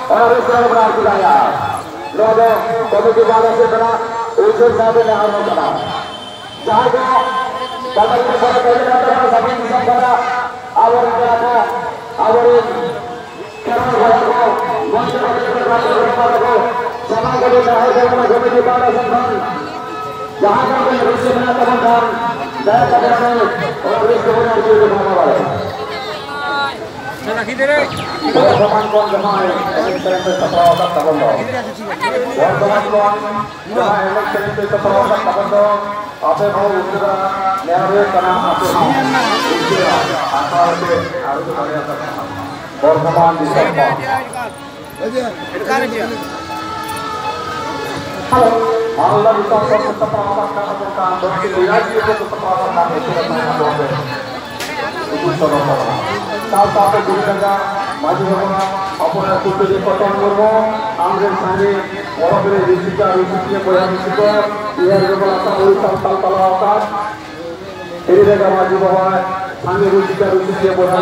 और इस तरह बना दिया लोगों कमिटी वालों से बना उसे साथ में आना पड़ा जहाँ को कमल के बड़े पहले जाता है सभी सब बड़ा आवर क्या था आवर केरल वाला को मंच पर बैठकर को समाज के लिए है जब कमिटी वाला संगठन जहाँ का कोई रुचि बना संगठन दया करने और इस को जो दिखाने वाले वर्तमान कौन जहाँ इलेक्शन से सफल तबंदो वर्तमान कौन जहाँ इलेक्शन से सफल तबंदो आपे भाव उनका न्याय करना आपे आकार से आगे बढ़ा सकता वर्तमान दिशा हेलो मालदा विकास से सफल का बल्कि रियाजी को सफल करना साथ दुर्गा माझी बाबा अपना कुटुंबी पतन मुर्मू आमरे सांगे बड़े ऋषिका ऋषि बड़ा ऋषिका यह उड़ीसा साल तला माझी बाबा सांगे ऋषिका ऋषि बड़ा